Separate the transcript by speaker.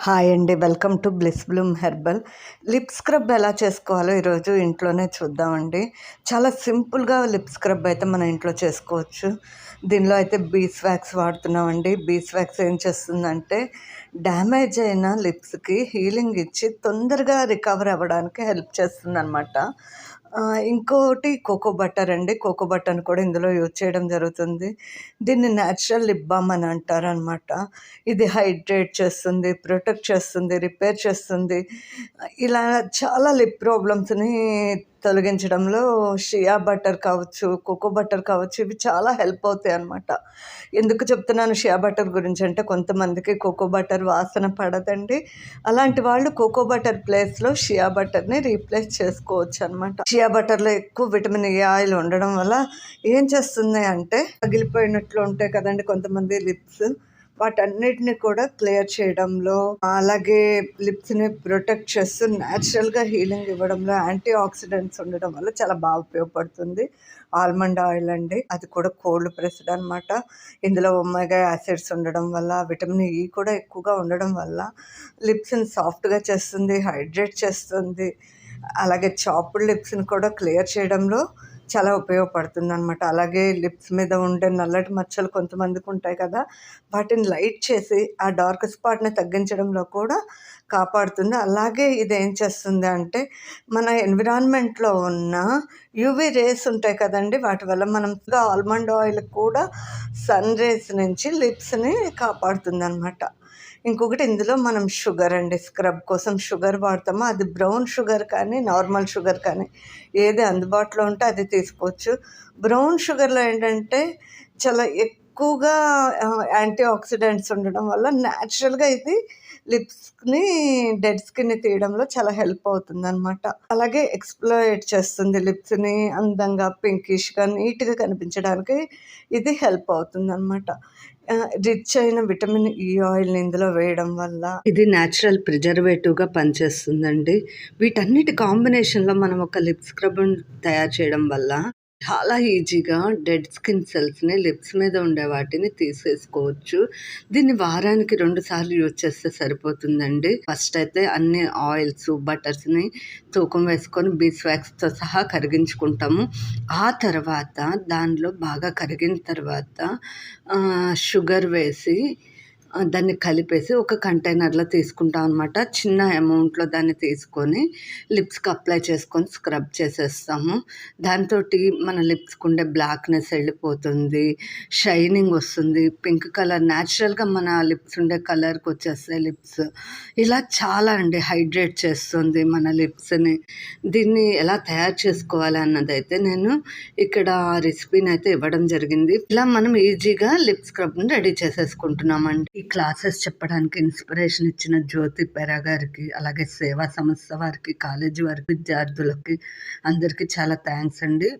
Speaker 1: Hi అండి. Welcome to bliss Bloom herbal. Lip scrub ఎలా చేసుకోవాలో ఈరోజు ఇంట్లోనే చూద్దామండి. చాలా సింపుల్‌గా లిప్ స్క్రబ్ అయితే మన ఇంట్లో చేసుకోవచ్చు. దీనిలో అయితే బీస్ వాక్స్ వాడుతున్నామండి. బీస్ వాక్స్ ఏం చేస్తుందంటే డ్యామేజ్ అయిన లిప్స్‌కి హీలింగ్ ఇచ్చి తొందరగా రికవర్ అవ్వడానికి హెల్ప్ చేస్తుందనమాట. ఇంకోటి కోకో బటర్ అండి. కోకో బటర్‌ని కూడా ఇందులో యూజ్ చేయడం జరుగుతుంది. దీన్ని నేచురల్ లిప్ బామ్ అని అంటారనమాట. ఇది హైడ్రేట్ చేస్తుంది, ప్రొటెక్ట్ చేస్తుంది, రిపేర్ చేస్తుంది. ఇలా చాలా లిప్ ప్రాబ్లమ్స్‌ని తొలగించడంలో షియా బటర్ కావచ్చు, కోకో బటర్ కావచ్చు, ఇవి చాలా హెల్ప్ అవుతాయన్నమాట. ఎందుకు చెప్తున్నాను షియా బటర్ గురించి అంటే కొంతమందికి కోకో బటర్ వాసన పడదండి. అలాంటి వాళ్ళు కోకో బటర్ ప్లేస్‌లో షియా బటర్‌ని రీప్లేస్ చేసుకోవచ్చనమాట. షియా బటర్‌లో ఎక్కువ విటమిన్ ఏ ఆయిల్ ఉండడం వల్ల ఏం చేస్తుంది అంటే పగిలిపోయినట్లు ఉంటాయి కదండీ కొంతమంది లిప్స్. వాటన్నిటిని కూడా క్లియర్ చేయడంలో, అలాగే లిప్స్‌ని ప్రొటెక్ట్ చేస్తూ న్యాచురల్‌గా హీలింగ్ ఇవ్వడంలో యాంటీ ఆక్సిడెంట్స్ ఉండడం వల్ల చాలా బాగా ఉపయోగపడుతుంది. ఆల్మండ్ ఆయిల్ అండి. అది కూడా కోల్డ్ ప్రెస్డ్ అనమాట. ఇందులో ఒమేగా యాసిడ్స్ ఉండడం వల్ల, విటమిన్ ఈ కూడా ఎక్కువగా ఉండడం వల్ల లిప్స్‌ని సాఫ్ట్‌గా చేస్తుంది, హైడ్రేట్ చేస్తుంది. అలాగే చాప్డ్ లిప్స్‌ని కూడా క్లియర్ చేయడంలో చాలా ఉపయోగపడుతుందనమాట. అలాగే లిప్స్ మీద ఉండే నల్లటి మచ్చలు కొంతమందికి ఉంటాయి కదా! వాటిని లైట్ చేసి ఆ డార్క్ స్పాట్‌ని తగ్గించడంలో కూడా కాపాడుతుంది. అలాగే ఇదేం చేస్తుంది అంటే మన ఎన్విరాన్మెంట్‌లో ఉన్న యూవీ రేస్ ఉంటాయి కదండీ! వాటి వల్ల మనం ఆల్మండ్ ఆయిల్ కూడా సన్ రేస్ నుంచి లిప్స్‌ని కాపాడుతుందనమాట. ఇంకొకటి ఇందులో మనం షుగర్ అండి. స్క్రబ్ కోసం షుగర్ వాడతాము. అది బ్రౌన్ షుగర్ కానీ, నార్మల్ షుగర్ కానీ ఏది అందుబాటులో ఉంటే అది తీసుకోవచ్చు. బ్రౌన్ షుగర్‌లో ఏంటంటే చాలా ఎక్కువగా యాంటీ ఆక్సిడెంట్స్ ఉండడం వల్ల న్యాచురల్‌గా ఇది లిప్స్‌ని డెడ్ స్కిన్‌ని తీయడంలో చాలా హెల్ప్ అవుతుందనమాట. అలాగే ఎక్స్‌ఫోలియేట్ చేస్తుంది లిప్స్‌ని అందంగా, పింకిష్‌గా, నీట్‌గా కనిపించడానికి ఇది హెల్ప్ అవుతుందనమాట. రిచ్ అయిన విటమిన్ ఈ ఆయిల్‌ని ఇందులో వేయడం వల్ల ఇది న్యాచురల్ ప్రిజర్వేటివ్‌గా పనిచేస్తుందండి. వీటన్నిటి కాంబినేషన్‌లో మనం ఒక లిప్ స్క్రబ్‌ని తయారు చేయడం వల్ల చాలా ఈజీగా డెడ్ స్కిన్ సెల్స్‌ని లిప్స్ మీద ఉండే వాటిని తీసేసుకోవచ్చు. దీన్ని వారానికి 2 సార్లు యూజ్ చేస్తే సరిపోతుందండి. ఫస్ట్ అయితే అన్ని ఆయిల్స్, బటర్స్‌ని తూకం వేసుకొని బీస్ వాక్స్‌తో సహా కరిగించుకుంటాము. ఆ తర్వాత దానిలో బాగా కరిగిన తర్వాత షుగర్ వేసి దాన్ని కలిపేసి ఒక కంటైనర్‌లో తీసుకుంటాం అనమాట. చిన్న అమౌంట్‌లో దాన్ని తీసుకొని లిప్స్‌కి అప్లై చేసుకొని స్క్రబ్ చేసేస్తాము. దాంతోటి మన లిప్స్‌కి ఉండే బ్లాక్‌నెస్ వెళ్ళిపోతుంది. షైనింగ్ వస్తుంది. పింక్ కలర్ న్యాచురల్‌గా మన లిప్స్ ఉండే కలర్‌కి వచ్చేస్తాయి లిప్స్. ఇలా చాలా అండి హైడ్రేట్ చేస్తుంది మన లిప్స్‌ని. దీన్ని ఎలా తయారు చేసుకోవాలి అన్నదైతే నేను ఇక్కడ రెసిపీని అయితే ఇవ్వడం జరిగింది. ఇలా మనం ఈజీగా లిప్ స్క్రబ్‌ని రెడీ చేసేసుకుంటున్నామండి. ఈ క్లాసెస్ చెప్పడానికి ఇన్స్పిరేషన్ ఇచ్చిన జ్యోతి పెరా గారికి, అలాగే సేవా సంస్థ వారికి, కాలేజీ వారికి, విద్యార్థులకి అందరికీ చాలా థ్యాంక్స్ అండి.